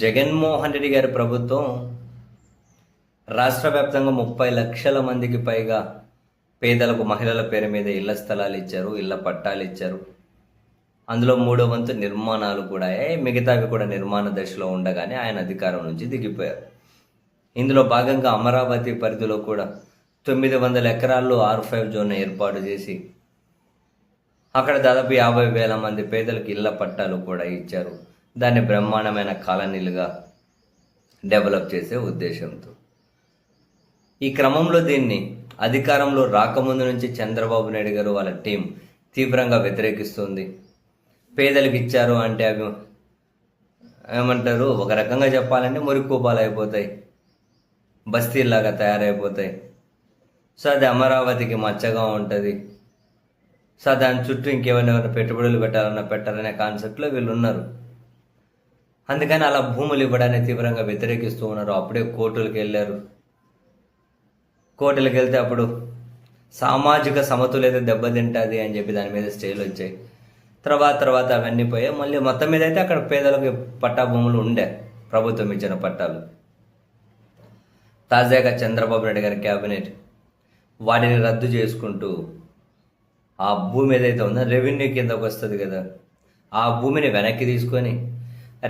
జగన్మోహన్ రెడ్డి గారి ప్రభుత్వం రాష్ట్ర వ్యాప్తంగా 30 లక్షల మందికి పైగా పేదలకు మహిళల పేరు మీద ఇళ్ల స్థలాలు ఇచ్చారు, ఇళ్ల పట్టాలు ఇచ్చారు. అందులో 3వ వంతు నిర్మాణాలు కూడా మిగతావి కూడా నిర్మాణ దశలో ఉండగానే ఆయన అధికారం నుంచి దిగిపోయారు. ఇందులో భాగంగా అమరావతి పరిధిలో కూడా 900 ఎకరాల్లో R5 జోన్ ఏర్పాటు చేసి అక్కడ దాదాపు 50,000 మంది పేదలకు ఇళ్ల పట్టాలు కూడా ఇచ్చారు. దాన్ని బ్రహ్మాండమైన కాలనీలుగా డెవలప్ చేసే ఉద్దేశంతో ఈ క్రమంలో దీన్ని అధికారంలో రాకముందు నుంచి చంద్రబాబు నాయుడు గారు వాళ్ళ టీం తీవ్రంగా వ్యతిరేకిస్తుంది. పేదలకు ఇచ్చారు అంటే అవి ఏమంటారు, ఒక రకంగా చెప్పాలంటే మురికూపాలు అయిపోతాయి, బస్తీల్లాగా తయారైపోతాయి. సో అది అమరావతికి మచ్చగా ఉంటుంది. సో దాని చుట్టూ ఇంకేమైనా పెట్టుబడులు పెట్టాలనే కాన్సెప్ట్లో వీళ్ళు ఉన్నారు. అందుకని అలా భూములు ఇవ్వడాన్ని తీవ్రంగా వ్యతిరేకిస్తూ ఉన్నారు. అప్పుడే కోర్టులకు వెళ్ళారు. కోర్టులకు వెళ్తే అప్పుడు సామాజిక సమతుల్యత దెబ్బతింటుంది అని చెప్పి దాని మీద స్టేలు వచ్చాయి. తర్వాత అవన్నీ పోయాయి. మళ్ళీ మొత్తం మీద అయితే అక్కడ పేదలకు పట్టా భూములు ఉండే, ప్రభుత్వం ఇచ్చిన పట్టాలు. తాజాగా చంద్రబాబు నాయుడు గారి క్యాబినెట్ వాటిని రద్దు చేసుకుంటూ ఆ భూమి ఏదైతే ఉందో రెవెన్యూ కిందకు వస్తుంది కదా, ఆ భూమిని వెనక్కి తీసుకొని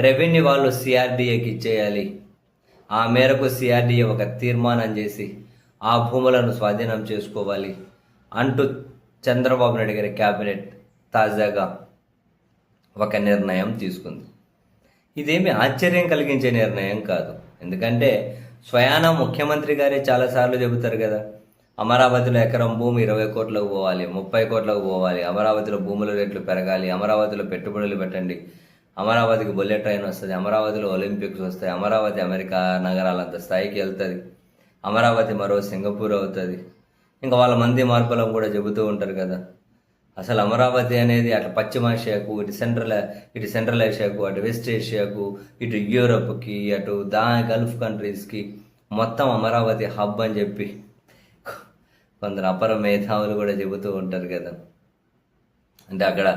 రెవెన్యూ వాళ్ళు సిఆర్డీఏకి ఇచ్చేయాలి. ఆ మేరకు సిఆర్డీఏ ఒక తీర్మానం చేసి ఆ భూములను స్వాధీనం చేసుకోవాలి అంటూ చంద్రబాబు నాయుడు గారి క్యాబినెట్ తాజాగా ఒక నిర్ణయం తీసుకుంది. ఇదేమి ఆశ్చర్యం కలిగించే నిర్ణయం కాదు. ఎందుకంటే స్వయాన ముఖ్యమంత్రి గారే చాలాసార్లు చెబుతారు కదా, అమరావతిలో ఎకరం భూమి 20 కోట్లకు పోవాలి, 30 కోట్లకు పోవాలి, అమరావతిలో భూముల రేట్లు పెరగాలి, అమరావతిలో పెట్టుబడులు పెట్టండి, అమరావతికి బుల్లెట్ ట్రైన్ వస్తుంది, అమరావతిలో ఒలింపిక్స్ వస్తాయి, అమరావతి అమెరికా నగరాలంత స్థాయికి వెళ్తుంది, అమరావతి మరో సింగపూర్ అవుతుంది. ఇంకా వాళ్ళ మంది మార్పులం కూడా చెబుతూ ఉంటారు కదా. అసలు అమరావతి అనేది అటు పశ్చిమ ఏషియాకు, ఇటు సెంట్రల్ ఏషియాకు, అటు వెస్ట్ ఏషియాకు, ఇటు యూరోప్కి, అటు గల్ఫ్ కంట్రీస్కి మొత్తం అమరావతి హబ్ అని చెప్పి కొందరు అపర మేధావులు కూడా చెబుతూ ఉంటారు కదా. అంటే అక్కడ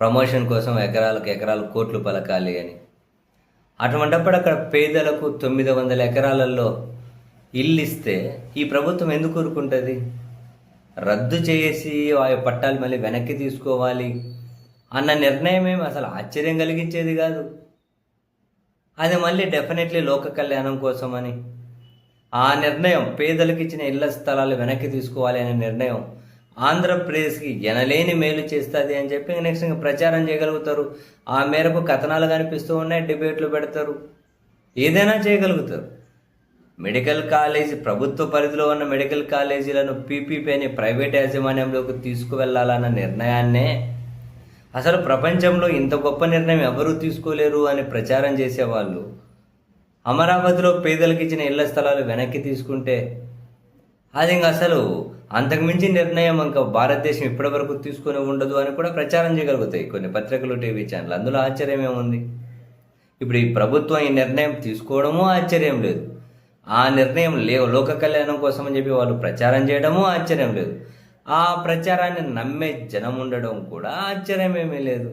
ప్రమోషన్ కోసం ఎకరాలు కోట్లు పలకాలి అని. అటువంటిప్పుడు అక్కడ పేదలకు 900 ఎకరాలలో ఇల్లు ఇస్తే ఈ ప్రభుత్వం ఎందుకు ఊరుకుంటుంది? రద్దు చేసి ఆ పట్టాలు మళ్ళీ వెనక్కి తీసుకోవాలి అన్న నిర్ణయం ఏమి అసలు ఆశ్చర్యం కలిగించేది కాదు. అది మళ్ళీ డెఫినెట్లీ లోక కళ్యాణం కోసమని ఆ నిర్ణయం, పేదలకు ఇచ్చిన ఇళ్ల స్థలాలు వెనక్కి తీసుకోవాలి అనే నిర్ణయం ఆంధ్రప్రదేశ్కి ఎనలేని మేలు చేస్తుంది అని చెప్పి నెక్స్ట్ ఇంకా ప్రచారం చేయగలుగుతారు. ఆ మేరకు కథనాలు కనిపిస్తూ ఉన్నాయి, డిబేట్లు పెడతారు, ఏదైనా చేయగలుగుతారు. మెడికల్ కాలేజీ, ప్రభుత్వ పరిధిలో ఉన్న మెడికల్ కాలేజీలను పీపీపీ అని ప్రైవేట్ యాజమాన్యంలోకి తీసుకువెళ్లాలన్న నిర్ణయాన్నే అసలు ప్రపంచంలో ఇంత గొప్ప నిర్ణయం ఎవరూ తీసుకోలేరు అని ప్రచారం చేసేవాళ్ళు అమరావతిలో పేదలకు ఇచ్చిన ఇళ్ల స్థలాలు వెనక్కి తీసుకుంటే అది ఇంకా అసలు అంతకుమించి నిర్ణయం ఇంకా భారతదేశం ఇప్పటివరకు తీసుకొని ఉండదు అని కూడా ప్రచారం చేయగలుగుతాయి కొన్ని పత్రికలు, టీవీ ఛానల్. అందులో ఆశ్చర్యం ఏముంది? ఇప్పుడు ఈ ప్రభుత్వం ఈ నిర్ణయం తీసుకోవడమూ ఆశ్చర్యం లేదు. ఆ నిర్ణయం లోక కళ్యాణం కోసం అని చెప్పి వాళ్ళు ప్రచారం చేయడమూ ఆశ్చర్యం లేదు. ఆ ప్రచారాన్ని నమ్మే జనం ఉండడం కూడా ఆశ్చర్యం ఏమీ లేదు.